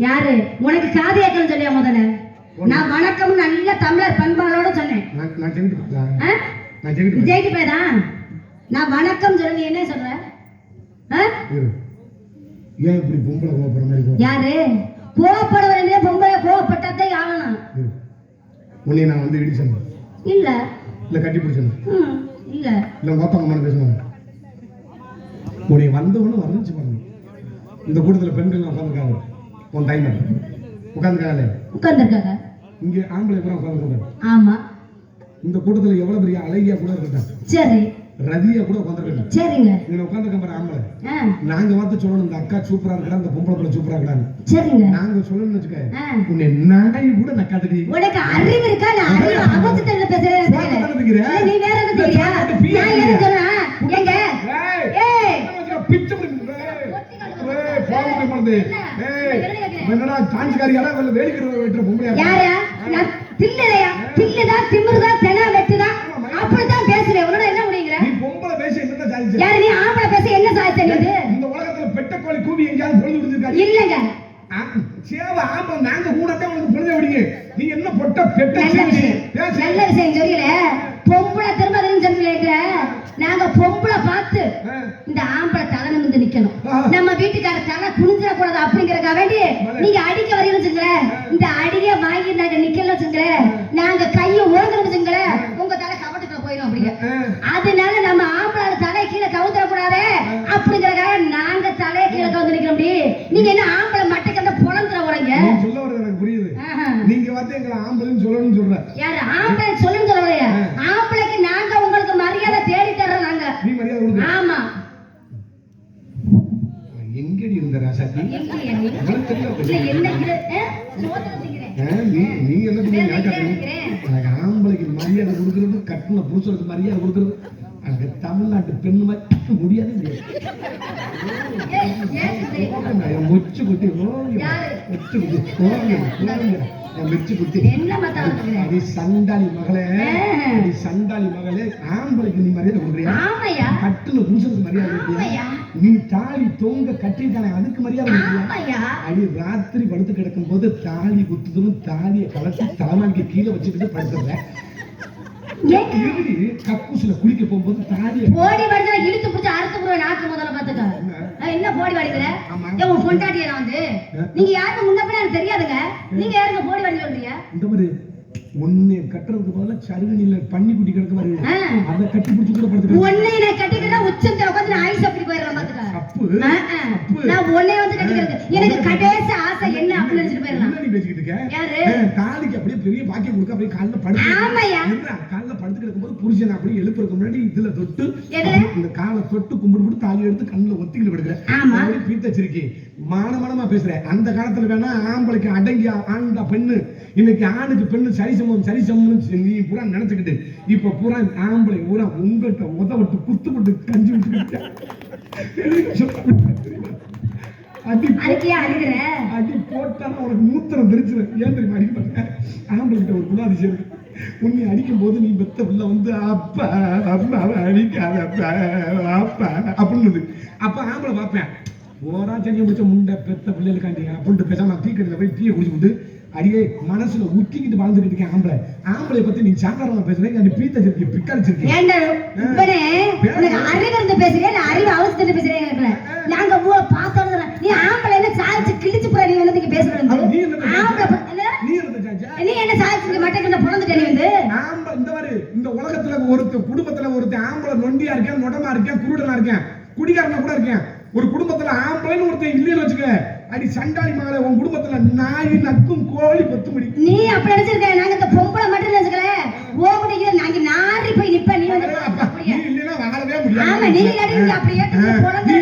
யாரு உனக்கு காது ஏக்கணும் சொல்லியா? முதல்ல நான் வணக்கம் நல்ல தமிழர் பண்பாளோட சொன்னேன். ஜெயிட்டு போயதான் நான் வணக்கம் சொல்லி என்ன சொல்ற? யாரு கோவப்பட வேண்டிய பொம்பளை கோவப்பட்டதே ஆகணும். உன்னை நான் வந்து இடி சொன்னேன் இல்ல இல்ல கட்டி பிடிச்சேன் இல்ல இல்ல கோத்தம்மா பேசுவாங்க. உன்னை வந்தவனு வர்ணிச்சு பாருங்க. இந்த கூட்டத்துல பெண்கள் உட்காந்துருக்காங்க. உன் டைமர் உட்காந்துருக்காங்க. இங்க ஆம்பளை பூரா உட்காந்துருக்காங்க. ஆமா. இந்த கூட்டத்துல எவ்வளவு பெரிய அழகியா கூட இருக்கட்டும். சரி. ரதியா கூட உட்காந்துருக்காங்க. சரிங்க. இங்க உட்காந்துருக்க பாரு ஆம்பளை. நாங்க வந்து சொல்லணும் இந்த அக்கா சூப்பரா இருக்கா, இந்த பொம்பளை பிள்ளை சூப்பரா இருக்கான்னு. சரிங்க. நாங்க சொல்லணும்னு வச்சுக்க. உன்னை நாய் கூட நக்காதடி. உனக்கு அறிவு இருக்கா? நான் அறிவு அபத்தத்துல பேசுறேன். நீ வேற என்ன தெரியா? நான் என்ன சொல்றேன்? எங்க ஏய் பிச்சு என்னடா சான்ஸ்காரியால வெல்ல வேடிக்கை வெட்ற பொம்பளையா? யாரா? நான் தில்லலையா? தில்லதா திமிருதா தெனா வெட்டுதா அப்படி தான் பேசுறே. உன்னோட என்ன முடியங்கற? நீ பொம்பளை பேச என்னடா சாதிச்ச? யார் நீ ஆம்பளை பேச என்ன சாதிச்ச நீ? இந்த உலகத்துல பெட்ட கோழி கூவி எங்கயாவது பொழுது விடுதுக்கா? இல்லங்க. சேவ ஆம்பளை நாங்க கூடவே உங்களுக்கு பொழுது விடுங்க. நீ என்ன பொட்ட பெட்ட சேவி பேச நல்ல விஷயம் சொல்றீல. பொம்பளை திரும்ப சொல்றீங்க. நாங்க பொம்பளை பார்த்து இந்த ஆம்பளை தலை நிமிர்ந்து நிக்கணும். நம்ம வீட்டுக்கார தலை குனிஞ்சிட கூடாது அப்படிங்கறதுக்காக வேண்டி நீங்க அடிக்க வரீங்கன்னு வச்சுங்களேன். இந்த அடிய வாங்கி நாங்க நிக்கல வச்சுங்களேன். நாங்க கையை ஓங்கணும் வச்சுங்களேன். உங்க தலை கவட்டுக்குள்ள போயிடும் அப்படிங்க. அதனால நம்ம ஆம்பளை தலை கீழே கவுந்துட கூடாது அப்படிங்கறதுக்காக நாங்க தலையை கீழே கவுந்து நிக்கிறோம். நீங்க என்ன ஆம்பளை மட்டைக்கு அந்த புலந்துற போறீங்க? சொல்ல வரது எனக்கு புரியுது. நீங்க வந்து எங்களை ஆம்பளைன்னு சொல்லணும்னு சொல்ற. யாரு ஆம்பளை சொல்லணும்னு சொல்ற? ஆம்பளைக்கு நாங்க உங்களுக்கு மரியாதை தேடி தர்றோம். நாங்க நீ மரியாதை கொடுங்க. ஆமா. எங்கடி இருந்த ராசாத்தி? இல்ல என்ன நீ என்ன பண்ணீங்க? ஆம்பளைக்கு மரியாதை கொடுக்கறது, கட்டின புருஷனுக்கு மரியாதை கொடுக்கறது அங்க தமிழ்நாட்டு பெண்ணு மாதிரி முடியாது. முச்சு குட்டி மிச்சு குட்டி சண்டாளி மகளே, சண்டாளி மகளே, ஆம்பளைக்கு நீ மரியாதை கொடுக்குறியா? கட்டுன புருஷனுக்கு மரியாதை கொடுக்குறியா? நீ தாலி தொங்க கட்டிட்டானே அதுக்கு மரியாதை கொடுக்குறியா? அடி ராத்திரி படுத்து கிடக்கும் போது தாலி குத்துதுன்னு தாலியை கலத்தி தலைமானிக்கு கீழே வச்சுக்கிட்டு படுத்துறேன். கக்கூசுல குளிக்க போகும்போது தாலியை போடி வடிச்சா இழுத்து பிடிச்ச அறுத்து போடுவேன். நாக்கு முதல்ல பாத்துக்க. என்ன போடி வடிக்கிற? உன் பொண்டாட்டியா வந்து நீங்க யாருக்கு முன்ன பின்ன எனக்கு தெரியாதுங்க. நீங்க யாருங்க போடி வடி சொல்றீங்க? இந்த மாதிரி ஒண்ணே கட்டுறதுக்கு பதிலா சருகனில பண்ணி குட்டி கிடக்கு பாரு, அத கட்டி பிடிச்சு கூட படுத்துக்க. ஒண்ணே நான் கட்டிக்கிட்டா உச்சத்துல உட்கார்ந்து நான் ஐஸ் அப்படி போயிரலாம் பாத்துக்க. தப்பு. நான் ஒண்ணே வந்து கட்டிக்கிறது எனக்கு கடைசி ஆசை என்ன அப்படி நினைச்சிட்டு போயிரலாம். என்ன நீ பேசிக்கிட்டு இருக்க? யாரு தாலிக்கு அப்படியே பெரிய பாக்கியம் கொடுக்க அப்படியே கால்ல படுத்து. ஆமாயா. கால்ல படுத்து கிடக்கும்போது புருஷன் அப்படியே எழுப்புறதுக்கு முன்னாடி இதுல தொட்டு இந்த காலை தொட்டு கும்பிட்டு தாலி எடுத்து கண்ணுல ஒத்திக்கிட்டு படுக்கிறேன். அப்படி பீத்தச்சிருக்கி மானமானமா பேசுறேன். அந்த காலத்துல வேணா ஆம்பளைக்கு அடங்கி ஆண்டா பெண்ணு, இன்னைக்கு ஆணுக்கு பெண்ணு சரிசமம் நீ பூரா நினைச்சுக்கிட்டு இப்ப பூரா ஆம்பளை பூரா உங்கள்கிட்ட உதவிட்டு குத்து விட்டு கஞ்சி விட்டு அடி போட்டாலும் உனக்கு மூத்திரம் தெரிச்சிடும். ஏன் தெரியுமா அடிக்க மாட்டேன்? ஆம்பளை கிட்ட ஒரு குணாதிசயம் இருக்கு. உன்னை அடிக்கும் போது நீ பெத்த பிள்ளை வந்து அப்பா அப்பா அடிக்காத அப்பா அப்படின்னு அப்ப ஆம்பளை பார்ப்பேன். ஓரா செஞ்சு முடிச்ச முண்டை பெத்த பிள்ளைகளுக்காண்டி அப்படின்ட்டு பேசாம நான் டீக்கடையில் போய் டீயை குடிச்சு விட்டு அடியே மனசுல உத்திக்கிட்டு வாழ்ந்துகிட்டு இருக்கேன். ஆம்பளை பத்தி நீ சாதாரணமா பேசுறேன். நீ பீத்த பிக்காளிச்சிருக்கேன். அறிவு இருந்து பேசுறேன், அறிவு அவசியத்தை பேசுறேன். நாங்க பார்த்தோம் நீ ஆம்பளை என்ன சாதிச்சு கிழிச்சு போற. நீ வந்து பேசுறது நீ என்ன சாதிச்சு மட்டும் பிறந்துட்ட. நீ வந்து ஆம்பளை இந்த மாதிரி இந்த உலகத்துல ஒருத்த குடும்பத்துல ஒருத்த ஆம்பளை நொண்டியா இருக்கேன், நொடமா இருக்கேன், குருடனா இருக்கேன், குடிகாரனா கூட இருக்கேன். ஒரு குடும்பத்துல ஆம்பளைன்னு ஒருத்தன் இல்லைன்னு வச்சுக்க, அடி சண்டாளி மகளே, உன் குடும்பத்துல நாய் நக்கும் கோழி கொத்து முடி. நீ அப்படி நினைச்சிருக்க. நாங்க இந்த பொம்பளை மட்டும் நினைச்சுக்கல. ஓடிக்கிற நாங்க நாரி போய் நிப்ப. நீ வந்து நீ இல்லனா வாழவே முடியாது. ஆமா நீ இல்லடி அப்படியே குழந்தை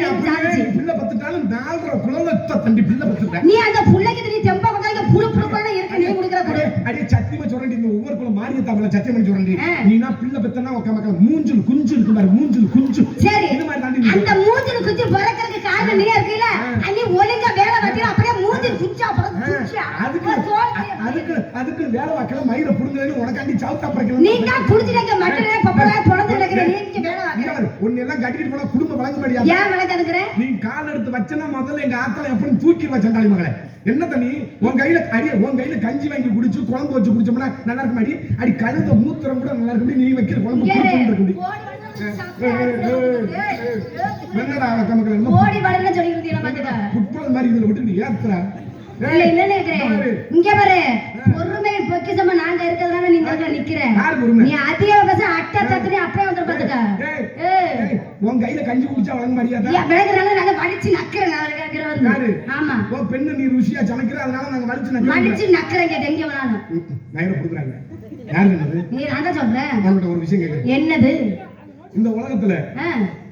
பிள்ளை பத்துட்டாலும் 4.5 குழந்தை தண்டி பிள்ளை பத்துட்ட. நீ அந்த புள்ளைக்கு நீ தெம்பா கொண்டாங்க புளு புளுன்னு இருக்கு. நீ குடிக்கிற சத்தியமா சொல்றேன் இந்த ஒவ்வொரு குள்ள மாரியத்தாமல சத்தியமா சொல்றேன் நீனா பிள்ளை பெத்தனா உக்க மக்கள் மூஞ்சில் குஞ்சு இருக்கு பாரு மூஞ்சில் குஞ்சு சரி இந்த மாதிரி தாண்டி அந்த மூஞ்சில் குஞ்சு பறக்கிறதுக்கு காரணம் நீ இருக்கீல அண்ணி ஒழுங்கா வேலை வைக்கிற அப்படியே மூஞ்சில் குஞ்சா பறக்குச்சு அதுக்கு வேலை வைக்கல மயிரை புடுங்கலன்னு உனக்காண்டி சவுத்தா பறக்கல நீ தான் புடிச்சிட்டங்க மட்டனே பப்பரா பொளந்து கிடக்குற நீங்க வேலை வைக்கிற ஒண்ணு எல்லாம் கட்டிட்டு போனா குடும்ப வழங்க முடியாது ஏன் வழங்காதுங்கற நீ கால் எடுத்து வச்சனா முதல்ல எங்க ஆத்தல எப்படி தூக்கி வச்சண்டாளி மகளே என்ன தண்ணி உன் கையில கஞ்சி வாங்கி குடிச்சு குழம்பு வச்சு குடிச்சோம்னா நல்லா இருக்க மாடி அடி கழுத மூத்திரம் கூட நல்லா இருக்க நீ வைக்கிற குழம்பு இருக்கு என்னடா மக்கள் ஓடி வளர்ல சொல்லி இருந்தீங்க பாத்துக்க ஃபுட்பால் மாதிரி இதுல விட்டு நீ ஏத்துற இல்ல இல்லன்னு இருக்கறேன் இங்க பாரு பொறுமை பொக்கிசமா நாங்க இருக்கறதால நீ இங்க நிக்கிற நீ அதிகபட்ச அட்ட தட்டனே அப்படியே வந்து பாத்துக்க ஏய் உன் கையில கஞ்சி குடிச்சா வழங்க மாட்டியாடா ஏ விலகறனால நாங்க வலிச்சு நக்கறேன் நாங்க வந்து ஆமா ஓ பெண்ணு நீ ருசியா சமைக்கிற அதனால நாங்க வலிச்சு நக்கறேங்க எங்க வேணாலும் நைர குடுக்குறாங்க யாரு என்னது நீ நான் தான் சொல்றேன் உன்கிட்ட ஒரு விஷயம் கேக்குறேன் என்னது இந்த உலகத்துல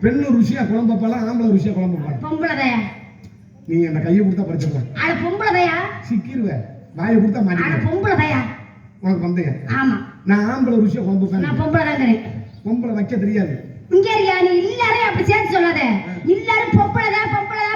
பெண்ணு ருசியா குழம்பு வைப்பாளா ஆம்பளை ருசியா குழம்பு வைப்பாளா பொம்பளைதையா நீ என்ன கையை கொடுத்தா படிச்சிடலாம் அட பொம்பளைதையா சிக்கிருவ வாயை கொடுத்தா மாட்டீங்க அட பொம்பளைதையா உனக்கு வந்தேன் ஆமா நான் ஆம்பளை ருசியா குழம்பு வைப்பேன் நான் பொம்பளை தாங்கறேன் பொம்பளை வைக்க தெரியாது இங்க இருக்கியா நீ எல்லாரும் அப்படி சேர்த்து சொல்லாத எல்லாரும் பொம்பளைதான்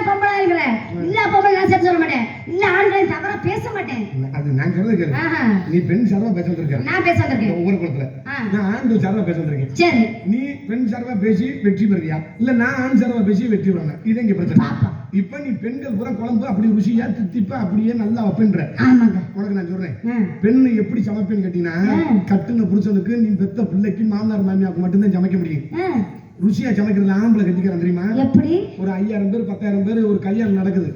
பொம்பளைங்கிற இல்ல பொம்பளை நான் சேர்த்து சொல்ல மாட்டேன் இல்ல ஆண்களை தவறா பேச மாட்டேன் அது நான் சொல்றது கேளு நீ பெண் சார்பா பேச வந்திருக்க நான் பேச வந்திருக்கேன் ஒவ்வொரு குளத்துல நான் ஆண்கள் சார்பா பேச வந்திருக்கேன் சரி நீ பெண் சார்பா பேசி வெற்றி பெறுவியா இல்ல நான் ஆண் சார்பா பேசி வெற்றி பெறணும் இது இங்க பிரச்சனை இப்ப நீ பெண்கள் பூரா குழம்பு அப்படி ருசியா தித்திப்பா அப்படியே நல்லா வைப்பேன்ற உனக்கு நான் சொல்றேன் பெண்ணு எப்படி சமைப்பேன்னு கேட்டீங்கன்னா கட்டுன புருஷனுக்கு நீ பெத்த பிள்ளைக்கு மாமனார் மாமியாவுக்கு மட்டும்தான் சமைக்க முடியும் ருசியா சமைக்கிறதுல ஆம்பளை கட்டிக்கிறான் தெரியுமா எப்படி ஒரு 5000 பேர் 10000 பேர் ஒரு கல்யாணம் நடக்குது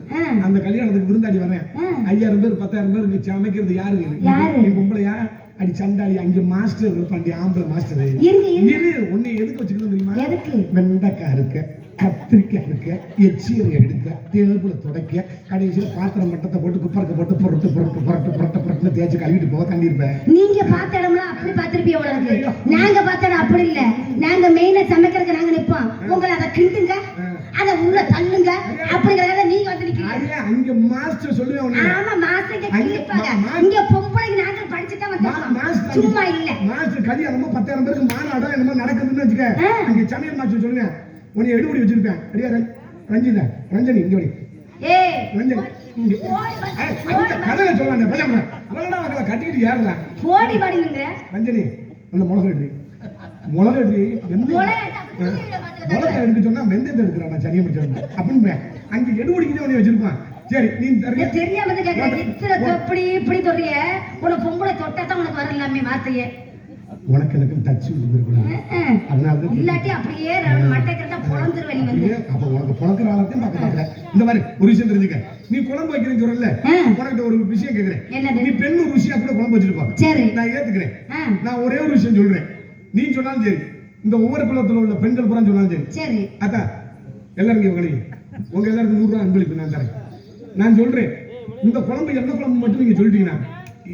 அந்த கல்யாணத்துக்கு விருந்தாடி வரேன் 5000 பேர் 10000 பேர் சமைக்கிறது யாரு நீ பொம்பளையா அடி சண்டாளி அங்க மாஸ்டர் இருப்பாண்டி ஆம்பளை மாஸ்டர் உன்னை எதுக்கு வச்சுக்கணும் தெரியுமா வெண்டைக்காய் இருக்கு கத்திரிக்காய் இருக்க எச்சீரை எடுக்க டேபிள துடைக்க கடைசியில் பாத்திரம் மட்டத்தை போட்டு குப்பரக்க போட்டு புரட்டு புரட்டு புரட்டு புரட்ட புரட்டு தேய்ச்சி கழுவிட்டு போக தாண்டி இருப்பேன் நீங்க பார்த்த இடம்லாம் அப்படி பார்த்திருப்பீங்க உங்களுக்கு நாங்க பார்த்த இடம் அப்படி இல்ல நாங்க மெயினா சமைக்கிறதுக்கு நாங்க நிப்போம் உங்களை அதை கிண்டுங்க அதை உள்ள தள்ளுங்க அப்படிங்கறத நீங்க வந்து நிக்கிறீங்க அங்க மாஸ்டர் சொல்லுவேன் ஆமா மாஸ்டர் கிளிப்பாங்க இங்க பொம்பளைக்கு நாங்க படிச்சுட்டா வந்தோம் சும்மா இல்ல மாஸ்டர் கல்யாணமா 10000 பேருக்கு மாநாடம் என்னமோ நடக்குதுன்னு வச்சுக்க அங்க சமையல் மாஸ்டர் சொல்லுவேன் உன்னை எடுபடி வச்சிருப்பேன் அடியா ரஞ்சனி இங்க வடி ரஞ்சனி கதையில சொல்லாங்க அவங்கள கட்டிக்கிட்டு ஏறலாம் போடி பாடிங்க ரஞ்சனி அந்த மிளகு எடுக்க சொன்னா வெந்தயத்தை எடுக்கிறான் நான் சரியா முடிச்சு அப்படின்னு அங்க எடுபடிக்குதே உன்னை வச்சிருப்பான் சரி நீ தெரியாம இப்படி இப்படி சொல்றிய உன பொம்பளை தொட்டா உனக்கு வரலாமே வார்த்தையே உனக்கு எனக்கு டச் அதனால இல்லாட்டி அப்படியே மட்டைக்கிறதா பொளந்துருவே நீ வந்து அப்ப உனக்கு பொளக்குற ஆளத்தையும் பார்க்கல இந்த மாதிரி ஒரு விஷயம் தெரிஞ்சுக்க நீ குழம்பு வைக்கிறேன்னு சொல்றல உனக்கு ஒரு விஷயம் கேக்குறேன் நீ பெண்ணு ருசியா கூட குழம்பு வச்சிருப்பா சரி நான் ஏத்துக்கிறேன் நான் ஒரே ஒரு விஷயம் சொல்றேன் நீ சொன்னாலும் சரி இந்த ஒவ்வொரு குலத்துல உள்ள பெண்கள் புறம் சொன்னாலும் சரி அக்கா எல்லாரும் உங்க எல்லாருக்கும் 100 ரூபாய் அன்பளிப்பு நான் தரேன் நான் சொல்றேன் இந்த குழம்பு எந்த குழம்பு மட்டும் நீங்க சொல்லிட்டீங்கன்னா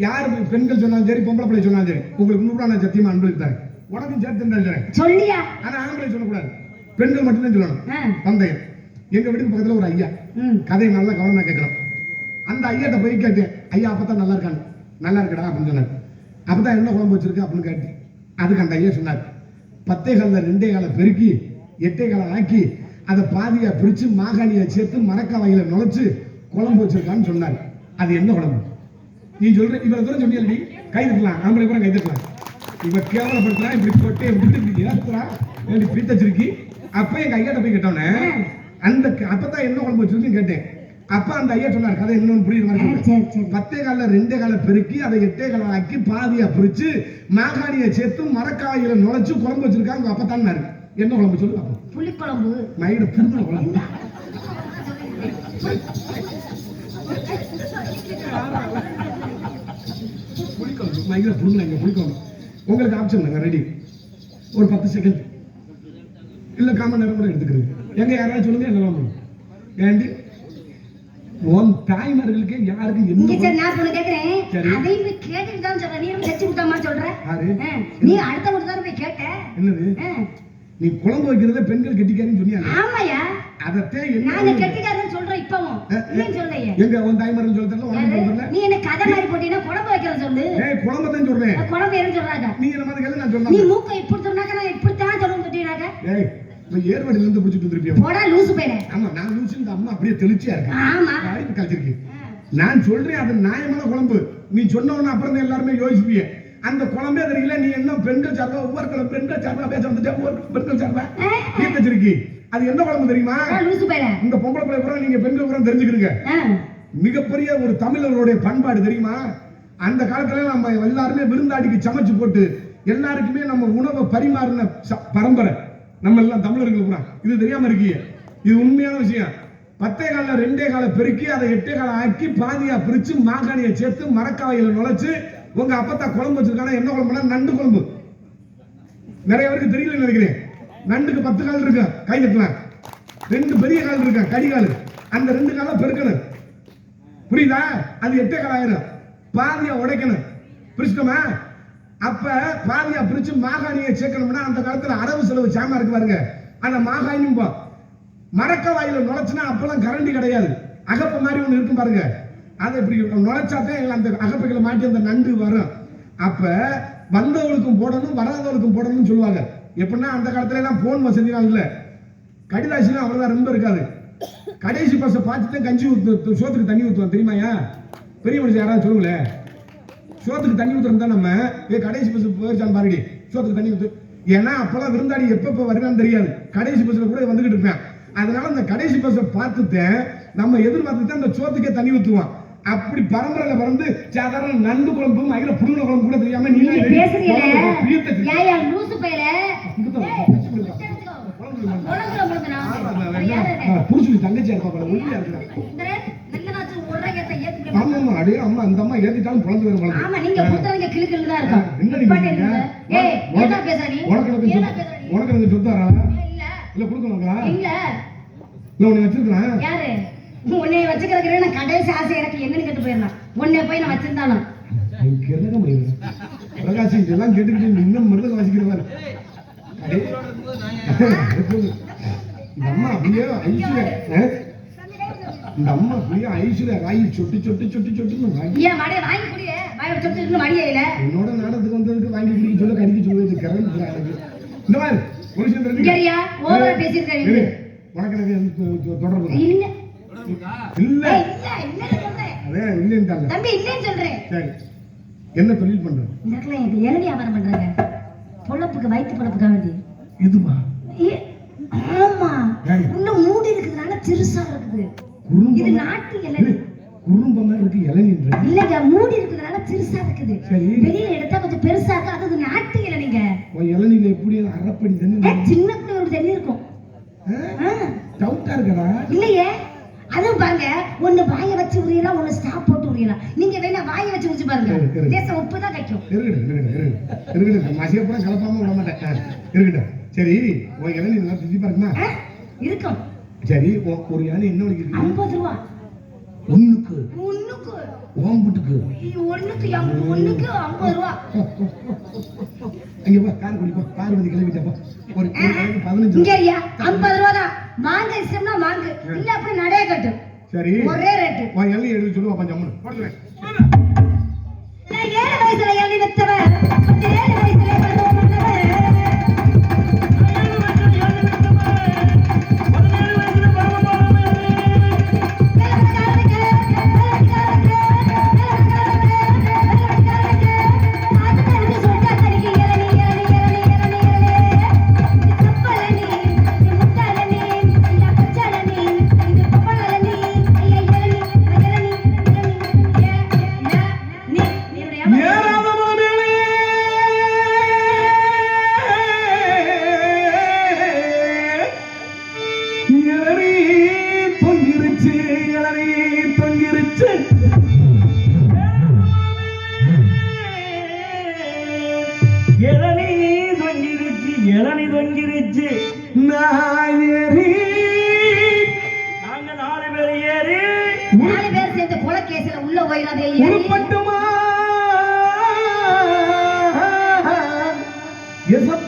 யாரு பெண்கள் சொன்னாலும் சரி பொம்பளை பிள்ளை சொன்னாலும் சரி உங்களுக்கு 100 ரூபாய் நான் சத்தியமா அன்பளிப்பு தரேன் உனக்கும் சேர்த்து தரேன் சொல்லியா ஆனா ஆம்பளை சொல்லக்கூடாது பெண்கள் மட்டும்தான் சொல்லணும் பந்தயம் எங்க வீட்டுக்கு பக்கத்துல ஒரு ஐயா கதையை நல்லா கவனமா கேட்கலாம் அந்த ஐயாட்ட போய் கேட்டேன் ஐயா அப்பதான் நல்லா இருக்காங்க நல்லா இருக்கடா அப்படின்னு சொன்னார் அப்பதான் என்ன குழம்பு வச்சிருக்கு அப்படின்னு கேட்டேன் அதுக்கு அந்த ஐயா சொன்னார் 10 கால 2 கால பெருக்கி 8 கால ஆக்கி அதை பாதியா பிரிச்சு மாகாணியை சேர்த்து மரக்காவையில நுழைச்சு குழம்பு வச்சிருக்கான்னு சொன்னார் அது என்ன குழம்பு நீ சொல்ற இவ்வளவு தூரம் சொன்னீங்க கை தட்டலாம் ஆம்பளை கூட கை தட்டலாம் இவ கேவலப்படுத்தலாம் இப்படி போட்டு விட்டு ஏத்துறான் இப்படி தச்சிருக்கி அப்ப எங்க ஐயாட்ட போய் கேட்டோன்னே அந்த அப்பதான் என்ன குழம்பு வச்சிருக்குன்னு கேட்டேன் அப்ப அந்த ஐயா சொன்னார் கதை இன்னொன்னு புரியுற மாதிரி 10 கால 2 கால பெருக்கி அதை 8 கால ஆக்கி பாதியா பிரிச்சு மாகாணியை சேர்த்து மரக்காயில நுழைச்சு குழம்பு வச்சிருக்காங்க அப்பதான் என்ன குழம்பு சொல்லு அப்ப புளி குழம்பு மயில புடுங்க குழம்பு புளிக்குழம்பு மயில புடுங்க புளிக்குழம்பு உங்களுக்கு ஆப்ஷன் ரெடி ஒரு 10 செகண்ட் இல்ல காமன் நேரம் கூட எடுத்துக்கிறது எங்க யாராவது சொல்லுங்க என்ன பண்ணும் ஏண்டி உன் தாய்மார்களுக்கு யாருக்கு என்ன நான் சொல்ல கேக்குறேன் அதையும் போய் கேட்டுட்டு தான் சொல்றேன் நீ செச்சு விட்டாமா சொல்ற நீ அடுத்த ஒரு தடவை போய் கேட்ட என்னது நீ குழம்பு வைக்கிறத பெண்கள் கெட்டிக்காரன்னு சொன்னியா ஆமாயா அதத்தே நாங்க கெட்டிக்காரன்னு சொல்றோம் இப்பவும் நீ சொல்லையே எங்க உன் தாய்மார்கள் சொல்ல தெரியல உனக்கு தெரியல நீ என்ன கதை மாதிரி போட்டீனா குழம்பு வைக்கிறத சொல்லு ஏய் குழம்பத்தான் சொல்றேன். குழம்பு என்ன சொல்றாங்க? நீ என்ன மாதிரி கேளு நான் சொல்றேன். நீ மூக்க இப்படி சொன்னாக்க நான் இப்படி தான் சொல்லுங்க கேட்டீங்க. ஏய் நான் ஏர்வடில இருந்து புடிச்சிட்டு வந்திருப்பியா? போடா லூசு பையனே. ஆமா நான் லூசு. இந்த அம்மா அப்படியே தெளிச்சியா இருக்கு. ஆமா அறிவு கலச்சிருக்கு. நான் சொல்றேன் அது நியாயமான குழம்பு. நீ சொன்ன உடனே அப்புறம் எல்லாருமே யோசிப்பீங்க. அந்த குழம்பே தெரியல. நீ என்ன பெண்கள் சார்பா ஒவ்வொரு குழம்பு பெண்கள் சார்பா பேச வந்துட்டா ஒவ்வொரு பெண்கள் சார்பா நீ வச்சிருக்கி. அது என்ன குழம்பு தெரியுமா? லூசு பையனே. இந்த பொம்பளை பிள்ளை கூட நீங்க பெண்கள் கூட தெரிஞ்சுக்கிறீங்க. மிகப்பெரிய ஒரு தமிழர்களுடைய பண்பாடு தெரியுமா? அந்த காலத்துல நம்ம எல்லாருமே விருந்தாடிக்கு சமைச்சு போட்டு எல்லாருக்குமே நம்ம உணவை பரிமாறின பரம்பரை நம்ம எல்லாம் தமிழர்கள் பூரா. இது தெரியாம இருக்கீங்க. இது உண்மையான விஷயம். 10 கால 2 கால பெருக்கி அதை 8 கால ஆக்கி பாதியா பிரிச்சு மாங்கானியை சேர்த்து மரக்காவையில நுழைச்சு உங்க அப்பத்தா குழம்பு வச்சிருக்காங்க. என்ன குழம்புனா நண்டு குழம்பு. நிறைய பேருக்கு தெரியல நினைக்கிறேன். நண்டுக்கு 10 கால் இருக்கு கை தட்டலாம். 2 பெரிய கால் இருக்கு கடிகால். அந்த 2 கால பெருக்கணும். புரியுதா? அது 8 கால் ஆயிரும். பாதியா உடைக்கணும். பிரிச்சுட்டோமா? அப்ப பாதியா பிரிச்சு மாகாணியை சேர்க்கணும்னா அந்த காலத்துல அரவு செலவு சாமா இருக்கு பாருங்க. அந்த மாகாணியும் மரக்கவாயில நுழைச்சுனா அப்பெல்லாம் கரண்டி கிடையாது. அகப்ப மாதிரி ஒண்ணு இருக்கும் பாருங்க. அதை இப்படி நுழைச்சாதான் அந்த அகப்பைகளை மாட்டி அந்த நண்டு வரும். அப்ப வந்தவங்களுக்கும் போடணும் வராதவங்களுக்கும் போடணும்னு சொல்லுவாங்க. எப்படின்னா அந்த காலத்துல எல்லாம் போன் வசதிலாம் இல்ல. கடிதாசிலாம் அவ்வளவுதான் ரொம்ப இருக்காது. கடைசி பஸ்ஸை பார்த்துட்டு கஞ்சி ஊத்து சோத்துக்கு தண்ணி ஊற்றுவோம் தெரியுமாயா? பெரிய மனுஷன் யாராவது சொல்லுங்களேன். சோத்துக்கு தண்ணி ஊத்துறோம் தான் நம்ம. கடைசி பஸ் போயிருச்சான்னு பாருடி சோத்துக்கு தண்ணி ஊத்து. ஏன்னா அப்பெல்லாம் விருந்தாடி எப்ப வருவான்னு தெரியாது. கடைசி பஸ்ல கூட வந்துகிட்டு இருப்பேன். அதனால அந்த கடைசி பஸ்ஸை பார்த்துட்டேன் நம்ம எதிர்பார்த்துட்டு அந்த சோத்துக்கே தண்ணி ஊத்துவான். அப்படி பரம்பரையில வந்து சாதாரண நண்டு குழம்பு மயில புடுங்க குழம்பு கூட தெரியாம நீ புடிச்சு தங்கச்சியா இருப்பா ஒல்லியா இருக்கிறா. ஆமா அடே அம்மா அந்த அம்மா ஏத்திட்டாலும் குழந்தை வேற குழந்தை. ஆமா நீங்க புத்தவங்க கிளுக்கிளு தான் இருக்கா. என்ன நீங்க ஏய் என்ன பேசுற நீ? உனக்கு எனக்கு சொத்தாரா? இல்ல கொடுக்கணுங்களா? இல்ல உன்னை வச்சிருக்கேன். யாரு உன்னை வச்சுக்கிறதுக்கு நான் கடைசி ஆசை எனக்கு என்னன்னு கேட்டு போயிடலாம். உன்னை போய் நான் வச்சிருந்தாலும் கேட்க முடியாது. பிரகாஷ் இதெல்லாம் கேட்டுக்கிட்டு இன்னும் மிருதம் வாசிக்கிறவர். இந்த அம்மா அப்படியே ஐஸ்வர்யா இந்த அம்மா அப்படியே ஐஸ்வர்யா ராயி சொட்டு சொட்டு சொட்டு சொட்டுன்னு வாங்கி என்னோட நாடகத்துக்கு வந்ததுக்கு வாங்கி குடிக்க சொல்ல கடிக்க சொல்லுவது கரண்ட் எனக்கு இந்த மாதிரி ஒரு விஷயம் தெரிஞ்சு உனக்கு எனக்கு தொடர்பு இல்ல இல்ல அதே இல்லைன்ட்டாங்க தம்பி இல்லைன்னு சொல்றேன். சரி என்ன தொழில் பண்றேன்? இளநீ வியாபாரம் பண்றாங்க. பொழப்புக்கு வயிற்று பொழப்புக்காக வேண்டி இதுவா? ஆமா உள்ள மூடி இருக்குதுனால சிறுசா இருக்குது. இது நாட்டு இளநீ குறும்ப மாதிரி இருக்கு. இளநீன்ற இல்லங்க மூடி இருக்குதுனால சிறுசா இருக்குது. வெளியில எடுத்தா கொஞ்சம் பெருசா இருக்கு. அது நாட்டு இளநீங்க. இளநீல எப்படி அரப்படி தண்ணி சின்ன பிள்ளையோட தண்ணி இருக்கும். டவுட்டா இருக்கடா இல்லையே. அதுவும் பாருங்க ஒண்ணு வாயை வச்சு உரியலாம் ஒண்ணு ஸ்டாப் போட்டு உரியலாம். நீங்க வேணா வாயை வச்சு உரிச்சு பாருங்க. தேசம் உப்பு தான் கைக்கும். இருக்கட்டும் மசியப்பட கலப்பாம விட மாட்டேன். இருக்கட்டும் சரி உன் இளநீ நல்லா சுத்தி பாருமா இருக்கும். சரி ஒரு இளநீ என்ன வலிக்குது? 50 ரூபா ஒண்ணுக்கு. ஒண்ணுக்கு ஓம்புட்டுக்கு ஒண்ணுக்கு 50 ரூபா. அங்க போ கார் குடிப்பா. கார் வந்து கிளம்பிட்டப்பா. ஒரு 15 இங்கயா 50 ரூபா தான். மாங்க இஷ்டம்னா மாங்க இல்ல அப்படி நடைய கட்டு. சரி ஒரே ரேட். வா எல்லி எழுதி சொல்லுவா பஞ்சம் போடுறேன். நான் 7 வயசுல எல்லி வித்தவன். 7 வயசுல பண்ணவன்.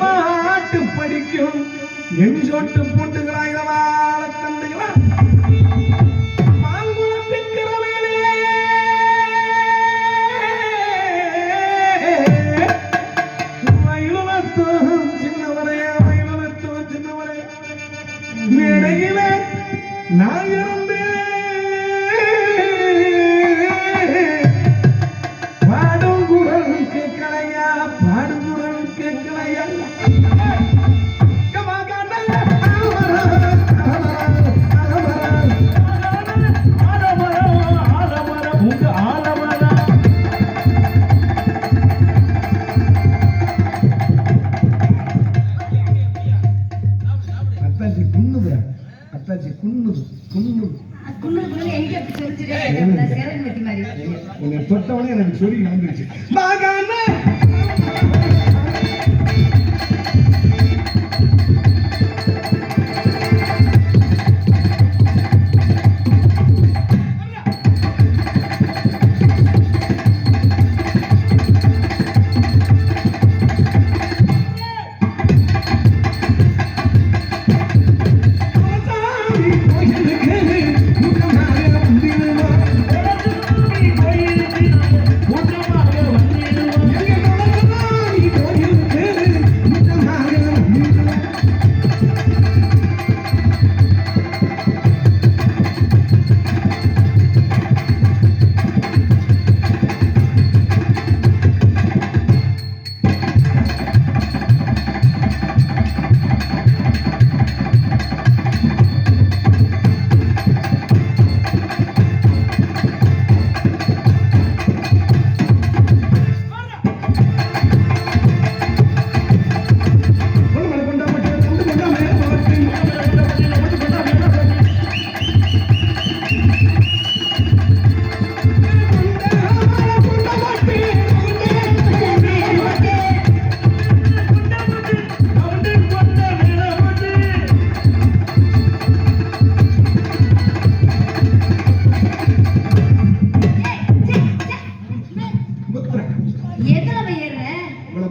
பாட்டு படிக்கும் என் சொட்டு பூண்டுகளா இளவாழ தண்டுகளா தான் எனக்கு சொல்லி நடந்துருச்சு. மகனே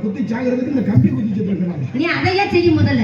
குத்தி சாகிறதுக்கு இந்த கம்பி குதிச்சு போயிருக்காங்க. நீ அதையே செய்யும் முதல்ல.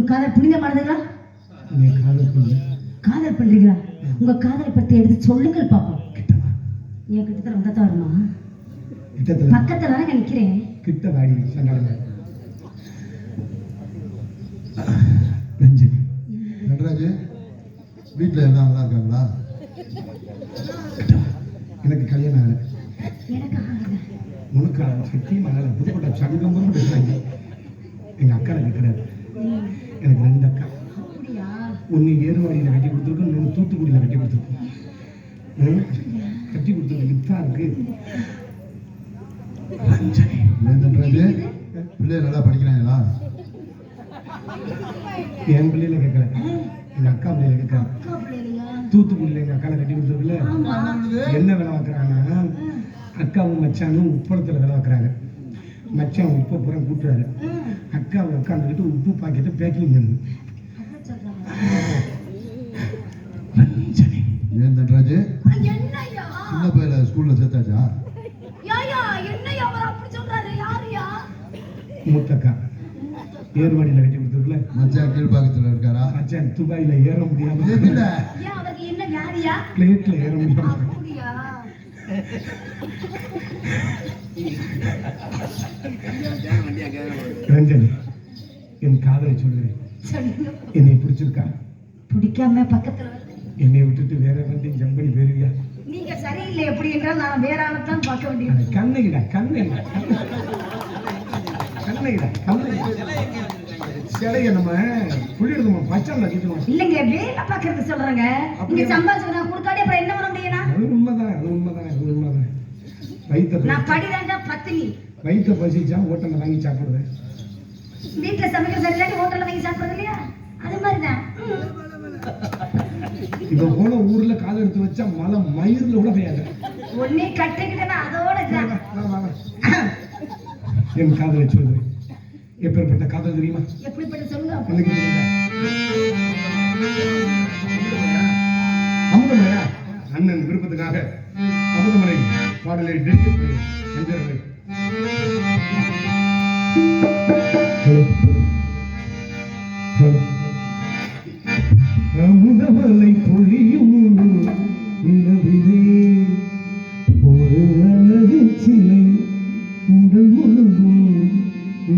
காதல் புனிதமானதுங்களா? காதல் பண்றீங்களா? உங்க காதலை பத்தி எடுத்து சொல்லுங்கள் பாப்போம். என் கிட்டத்தட்ட வந்தா தான் வருமா? பக்கத்துல தானே நிக்கிறேன். கிட்ட வாடி சங்கடமா. நடராஜ் வீட்டுல எல்லாம் நல்லா இருக்காங்களா? எனக்கு கல்யாணம் ஆகல. எனக்கு ஆகல. உனக்கு சத்தியமா ஆகல. புதுக்கோட்டை சங்கம் பேசுறாங்க. எங்க அக்கா இருக்கிறாரு. எனக்கு 2 அக்கா. ஒன்னு ஏறுவாடியில கட்டி கொடுத்துருக்கோம், இன்னொன்று தூத்துக்குடியில கட்டி கொடுத்துருக்கோம். கட்டி கொடுத்துருக்கு லிப்தா இருக்கு. நடராஜ் பிள்ளைய நல்லா படிக்கிறாங்களா? என் பிள்ளையில கேட்கல, எங்க அக்கா பிள்ளையில கேட்கறேன். அக்கா பிள்ளையா? தூத்துக்குடியில எங்க அக்கால கட்டி கொடுத்ததுல என்ன வேலை பார்க்குறாங்கன்னா, அக்காவும் மச்சானும் உப்பளத்துல வேலை பார்க்குறாங்க. மச்சான் உப்பை பூரா கூட்டுறாரு, அக்காவை உட்காந்துக்கிட்டு உப்பு பாக்கெட்டை பேக்கிங் பண்ணுது. ஏன் தன்ராஜ் என்னய்யா? சின்ன பையல ஸ்கூல்ல சேர்த்தாச்சா? யாயா என்னய்யா அவர் அப்படி சொல்றாரு? யாருயா? மூத்தக்கா ஏர்வாடியில கட்டி கொடுத்ததுல மச்சான் கீழ்பாக்கத்துல இருக்காரா? மச்சான் துபாயில ஏற முடியாம இல்ல ஏன் அவருக்கு என்ன வியாதியா? பிளேட்ல ஏற முடியாம அப்படியா? ரஞ்சனி, என் காதலை சொல்லுறேன். சொல்லுங்க. என்னை பிடிச்சிருக்கா? பிடிக்காம பக்கத்துல வந்து என்னை விட்டுட்டு வேற வந்து ஜம்ப் பண்ணி போயிருவியா? நீங்க சரியில்லை எப்படி என்றால் நான் வேற ஆளத்தான் பார்க்க வேண்டியது. கண்ணையிடா கண்ணையிடா கண்ணையிடா கண்ணையிடா சிலைய நம்ம புள்ளிடுமா பச்சால கிட்டணும். இல்லைங்க வேலை பார்க்கறது சொல்றாங்க. நீங்க சம்பாதிச்சு நான் கொடுக்காடி அப்புறம் என்ன பண்ண முடியும்னா? அது உண்மைதான், அது உண்மைதான், அது உண்மைதான். வயிற்ற நான் படிதாண்டா பத்தினி. வயிற்ற பசிச்சா ஹோட்டல்ல வாங்கி சாப்பிடுறேன். வீட்டுல சமைக்க சரியில்லாட்டி ஹோட்டல்ல வாங்கி சாப்பிடுறது இல்லையா? அது மாதிரிதான். இப்ப போன ஊர்ல கால் எடுத்து வச்சா மலை மயிர்ல கூட பெய்யாது. ஒன்னே கட்டிக்கிட்டா அதோட இதான். என் காதலை சொல்லுறேன். எப்பேற்பட்ட காதல் தெரியுமா? எப்படிப்பட்ட சொல்லுங்க. எனக்கு அமுதமலையா அண்ணன் விருப்பத்துக்காக அமுதமலை பாடலை நண்பர்கள் அமுதமலை பொழியும் நிலவிலே ஒரு அழகு சிலை உடல் முழுதும்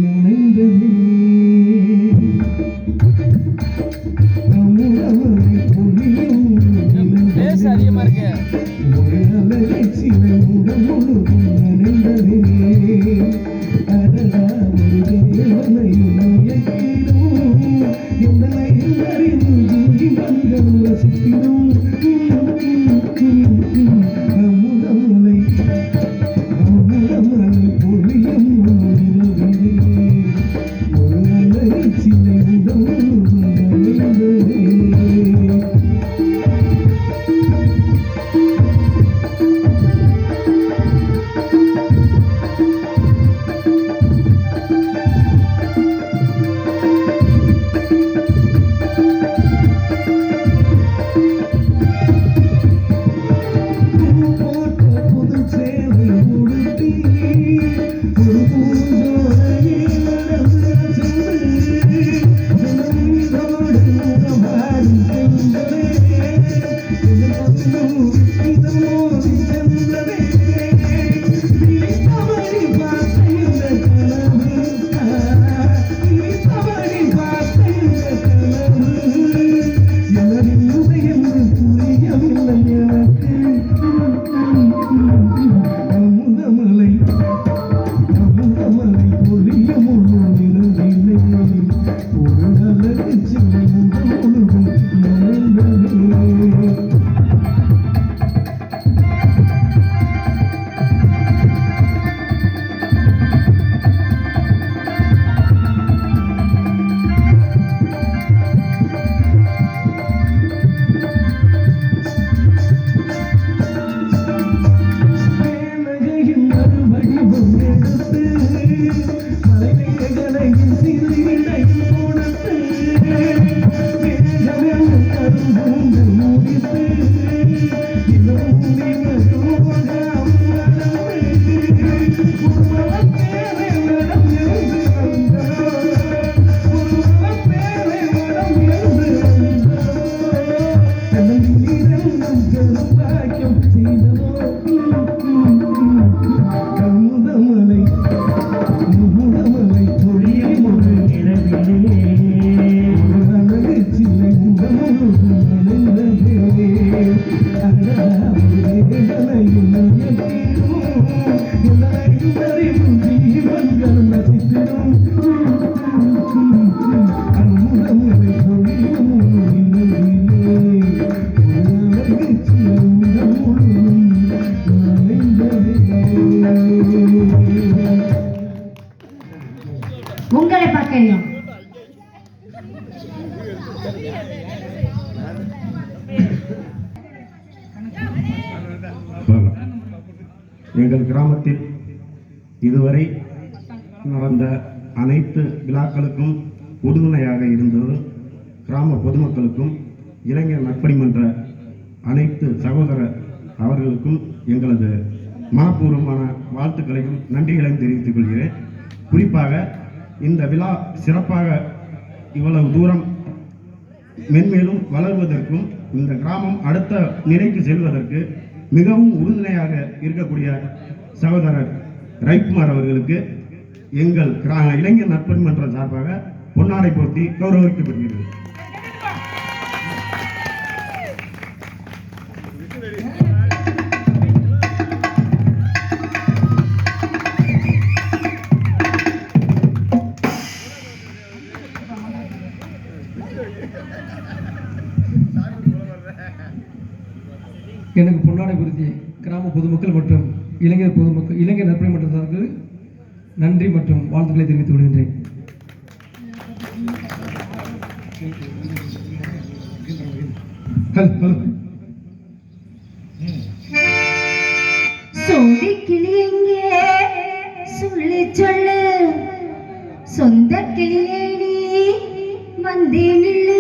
நனைந்ததே. அமுதமலை பொழியும் நிலவிலே ஒரு அழகு சிலை உடல் முழுதும் நனைந்ததே. அடடா ஒரு தேவனை மயக்கிடும் என்னை அறிவு ஜோதி மங்கள் ரசித்திடும். அமுதமலை அமுதமலை பொழியும் நிலவிலே ஒரு அழகு சிலை உடல் முழுதும் நனைந்ததே. ஒரு பூஞ்சோலையில் நடந்து சென்று எங்கள் கிராமத்தில் இதுவரை நடந்த அனைத்து விழாக்களுக்கும் உறுதுணையாக இருந்தது கிராம பொதுமக்களுக்கும் இளைஞர் நற்பணி மன்ற அனைத்து சகோதர அவர்களுக்கும் எங்களது மனப்பூர்வமான வாழ்த்துக்களையும் நன்றிகளையும் தெரிவித்துக் கொள்கிறேன். குறிப்பாக இந்த விழா சிறப்பாக இவ்வளவு தூரம் மென்மேலும் வளர்வதற்கும் இந்த கிராமம் அடுத்த நிலைக்கு செல்வதற்கு மிகவும் உறுதுணையாக இருக்கக்கூடிய சகோதரர் ரவிக்குமார் அவர்களுக்கு எங்கள் இளைஞர் நற்பணி மன்றம் சார்பாக பொன்னாடை போர்த்தி கௌரவிக்கப்படுகிறது. எனக்கு பொன்னாடை பொருத்திய கிராம பொதுமக்கள் மற்றும் இளைஞர் நற்பணி மன்றத்திற்கு நன்றி மற்றும் வாழ்த்துக்களை தெரிவித்துக் கொள்கின்றேன். சோடி கிளி எங்கே சொல்லி சொல்லு, சொந்த கிளியே நீ வந்தே நில்லு,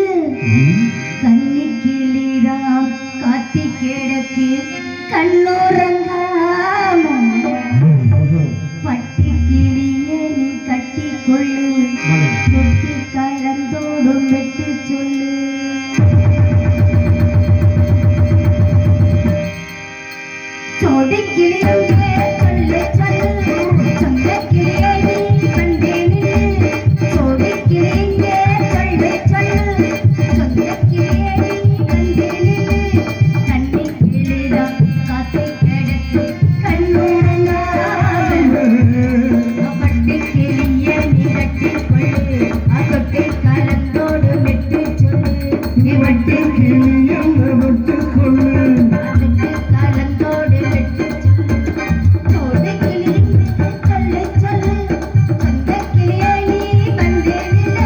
கன்னி கிளிதாம் காத்தி கிடக்கு கண்ணோரங்காம, பட்டி கிளியே நீ கட்டி கொள்ளு, தொட்டு கலந்தோடும் வெட்டு சொல்லு. சோடி கிளி சொல்லு சொல்லு, சொந்த கிளியே நீ வந்தே நில்லு, சோடி கிளி சொல்லு சொல்லு, சொந்த கிளியே நீ வந்தே நில்லு, கன்னி கிளிதான் காத்து கிடக்கு கண்ணோரங்காம, பட்டி கிளியே நீ கட்டி கொள்ளு, தொட்டு கலந்தோடு வெட்டு சொல்லு, நீ வட்டி கிளியே வெட்டு கொள்ளு, கலந்தோடு வெட்டு சொல்லு. சோடி கிளி சொல்லு சொல்லு, சொந்த கிளியே நீ வந்தே நில்லு.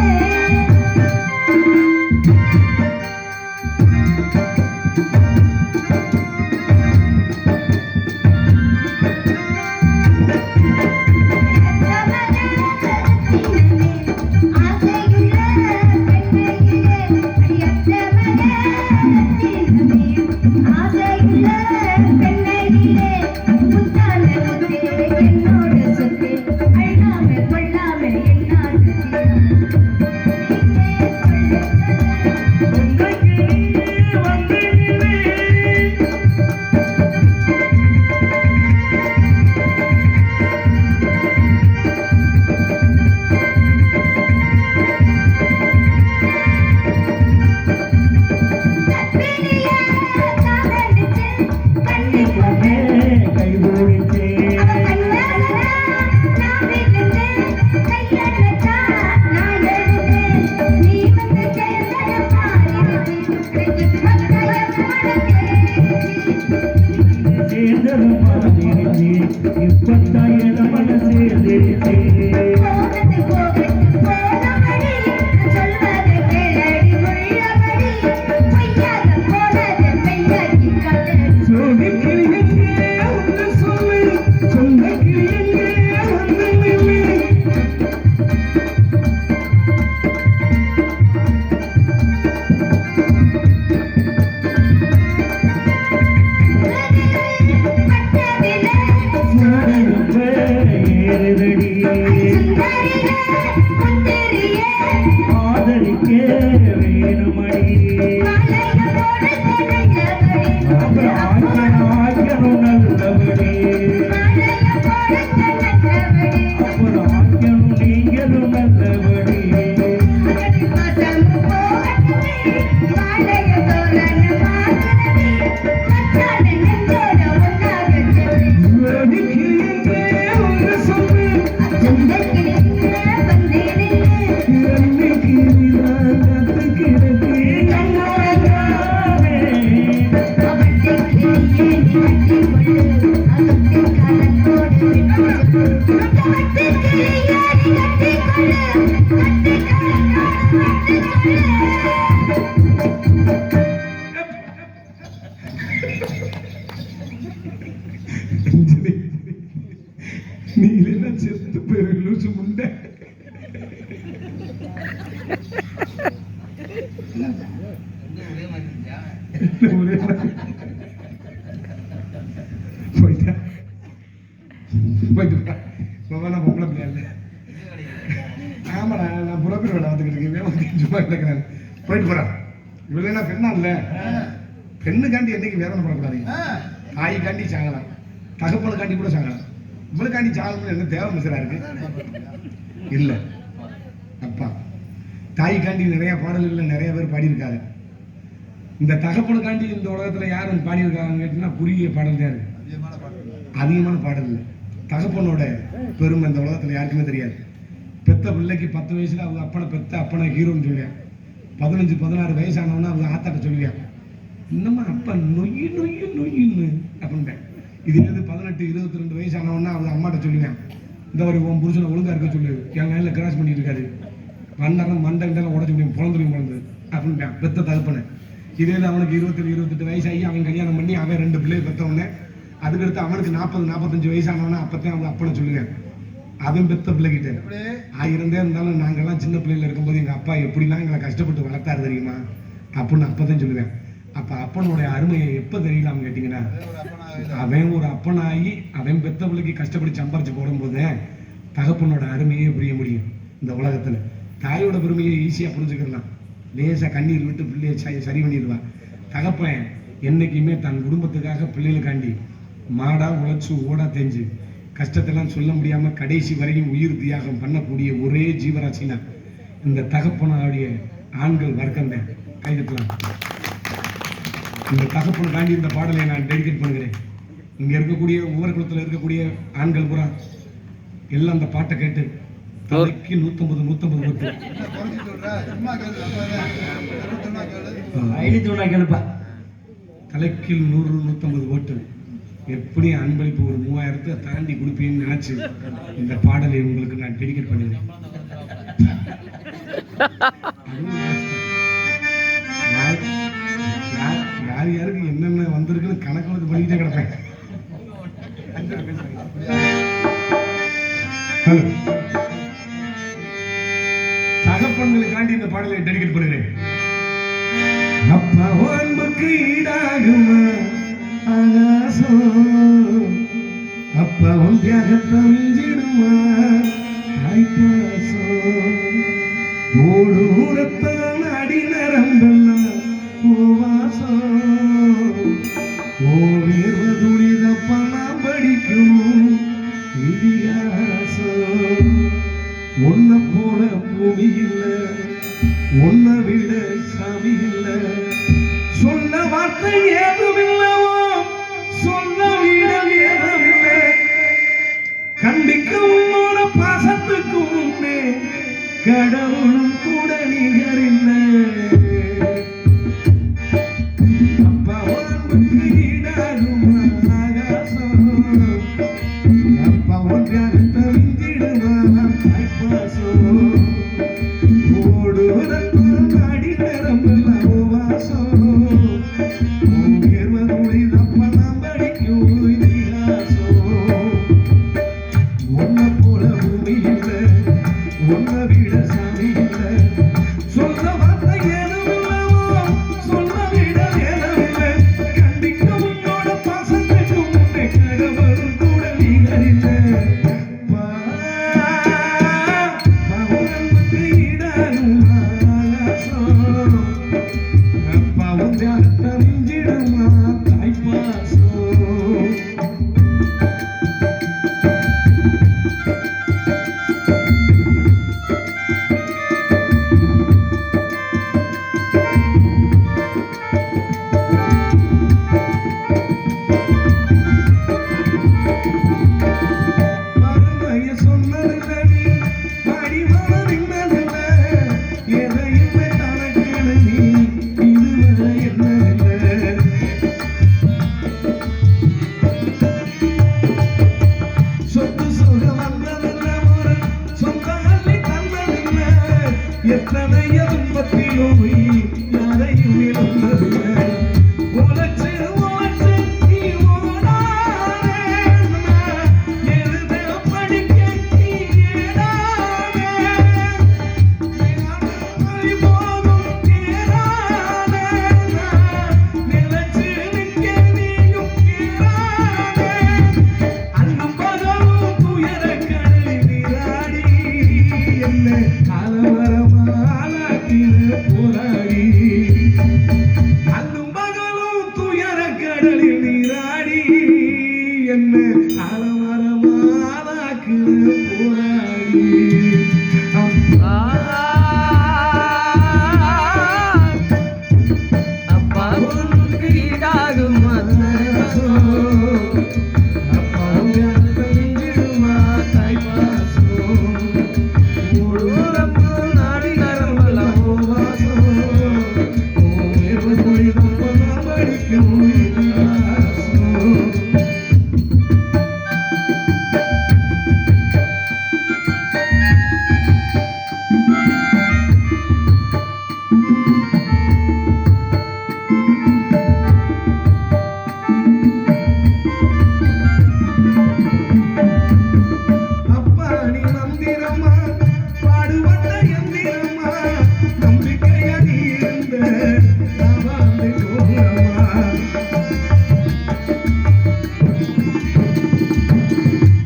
போயிட்டா போயிட்டு நான் பொம்பளை பிள்ளையா இல்லை. ஆமாடா நான் புறப்பேர் வேலை வந்துக்கிட்டு இருக்கேன், சும்மா கிடக்கிறேன். போயிட்டு போறேன். இவ்வளோ என்ன பெண்ணா இல்லை, பெண்ணுக்காண்டி என்னைக்கு வேதனை பண்ணக்கூடாதுங்க. தாய்க்காண்டி சாகலாம், தகப்பனுக்காண்டி கூட சாகலாம். இவளுக்காண்டி சாகணும்னு என்ன தேவை மிசரா இருக்கு இல்லை. அப்பா தாய்க்காண்டி நிறைய பாடல்கள் நிறைய பேர் பாடியிருக்காரு. இந்த தகப்பனுக்காண்டி இந்த உலகத்துல யாரும் பாடியிருக்காங்கன்னு கேட்டீங்கன்னா குறுகிய பாடல் தான் இருக்கு, அதிகமான பாடல் இல்லை. தகப்பனோட பெருமை இந்த உலகத்துல யாருக்குமே தெரியாது. பெத்த பிள்ளைக்கு 10 வயசுல அவங்க அப்பனை பெத்த அப்பனை ஹீரோன்னு சொல்லுவேன். 15-16 வயசானவனா அவங்க ஆத்தாட்ட சொல்லுவேன், இன்னமா அப்பா நொய்யு நொய்யு நொய்யுன்னு அப்படின்ட்டேன். இது 18-22 வயசானவனா அவங்க அம்மாட்ட சொல்லுவேன், இந்த ஒரு உன் புருஷனை ஒழுங்கா இருக்க சொல்லு, என் லைன்ல கிராஸ் பண்ணிட்டு இருக்காரு, மண்டலம் மண்டலம் உடச்சு முடியும் பிறந்து அப்படின்ட்டான் பெத்த தகப்பனை. இதே அவனுக்கு 27-28 வயசாகி அவன் கல்யாணம் பண்ணி அவன் 2 பிள்ளையை பெற்றவனே. அதுக்கடுத்து அவனுக்கு 40-45 வயசானவனா அப்பத்தான் அவங்க அப்பனை சொல்லுவேன், அவன் பெத்த பிள்ளைகிட்ட. ஆயிருந்தே இருந்தாலும் நாங்கெல்லாம் சின்ன பிள்ளைல இருக்கும்போது எங்க அப்பா எப்படிலாம் எங்களை கஷ்டப்பட்டு வளர்த்தாரு தெரியுமா அப்படின்னு அப்பதான் சொல்லுவேன். அப்ப அப்பனுடைய அருமையை எப்ப தெரியலாம் கேட்டீங்கன்னா, அவன் ஒரு அப்பனாகி அவன் பெத்த பிள்ளைக்கு கஷ்டப்பட்டு சம்பாரிச்சு போடும்போது தகப்பனோட அருமையே புரிய முடியும். இந்த உலகத்துல தாயோட பெருமையை ஈஸியா புரிஞ்சுக்கலாம், லேசா கண்ணீர் விட்டு பிள்ளைய சரி பண்ணிடுவான். தகப்பன் என்னைக்குமே தன் குடும்பத்துக்காக பிள்ளைகளுக்காண்டி மாடா உழைச்சு ஓடா தெரிஞ்சு கஷ்டத்தெல்லாம் சொல்ல முடியாம கடைசி வரையும் உயிர் தியாகம் பண்ணக்கூடிய ஒரே ஜீவராசினா இந்த தகப்பனுடைய ஆண்கள் வர்க்கம் தான். கைதுக்கலாம். இந்த தகப்பனுக்காண்டி இந்த பாடலை நான் டெடிகேட் பண்ணுகிறேன். இங்க இருக்கக்கூடிய ஒவ்வொரு குளத்துல இருக்கக்கூடிய ஆண்கள் பூரா எல்லாம் அந்த பாட்டை கேட்டு தலைக்கு 150 ஓட்டு தலைக்கு 100-150 ஓட்டு எப்படி அன்பளிப்பு ஒரு 3000 தாண்டி கொடுப்பீங்கன்னு நினைச்சு இந்த பாடலை உங்களுக்கு நான் டெடிகேட் பண்ணுகிறேன். யார் யாருக்கு என்னென்ன வந்திருக்குன்னு கணக்கு பண்ணிக்கிட்டே கிடப்பேன். தகப்பன்களுக்காண்டி இந்த பாடலை டெடிகேட் பண்ணுகிறேன். அப்பா அன்புக்கு ஈடாகுமா ஆகாசம், அப்பா உன் தியாகத்தை மிஞ்சிடுமா தாய்ப்பாசம், ஓடூரத்தான் அடி நரம்பெல்லாம் ஓவாசம், ஓவியர்வ துணிதப்பா நான் படிக்கும் இதிகாசம், உன்னை போல பூமி இல்லை, உன்னை விட சாமி இல்லை, சொன்ன வார்த்தை ஏதுமில்லவோ சொன்ன வீடம் ஏதுமில்லை, கண்டிக்க உன்னோட பாசத்துக்கு முன்னே கடவுளும் கூட நிகரில்லை. அப்பா உனக்கு ஈடாகுமா ஆகாசம், அப்பா ஒன்றாக தவிஞ்சிடுமா தாய்ப்பாசம், ஓடு அடி நரம்பெல்லாம் வாசம், உன்னை போல பூமி இல்லை, உன்னை விட சாமி இல்லை, சொல்ல வார்த்தை ஏதுமில்லவோ சொல்ல விட ஏதுமில்லை, கண்டிக்க உன்னோட பாசத்துக்கு முன்னே கடவுளும் கூட நிகரில்லை. பாவனுக்கு ஈடாகுமா ஆகாசம், அப்பாவும் தியாகத்தை மிஞ்சிடுமா தாய்ப்பாசம். எத்தனைய துன்பத்திலும் யாரையும் இழந்ததில்லை, உழைச்சு உழைச்சு நீ ஓடாதே, எழுத படிக்க நீ ஏடாதே, நம்பிக்கையா நீ இருந்த நான் வாழ்ந்து கோபுரமா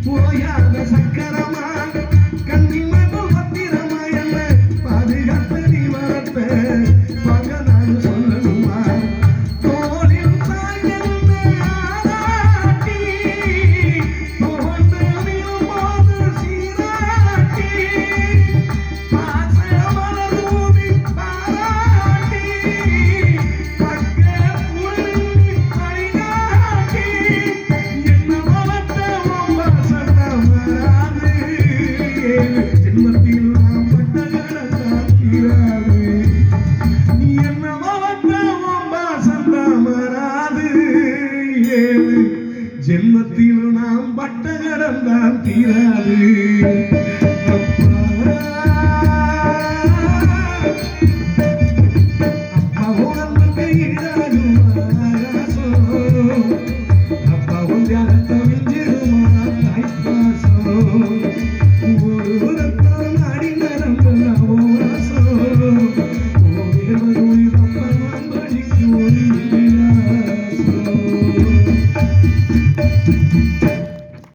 போயாத சக்கரமா கண்ணிமகள் பத்திரமா என்ன பாதுகாத்து நீ வரத்த பகனாலும் சொல்லணுமா தோளில் சாய்ந்த ஆராட்டி தோண்டு விழும்போது சீராட்டி பாச மலர்தூவி பாராட்டி பக்க புரிந்து வழிகாட்டி என்ன வளர்த்த வம்பாசன வராது ஜென்மத்தில் நாம் பட்ட கடந்தான் தீராது நீ என்ன வளர்த்த வம்பாசன வராது ஜென்மத்தில் நாம் பட்ட கடந்தான் தீராது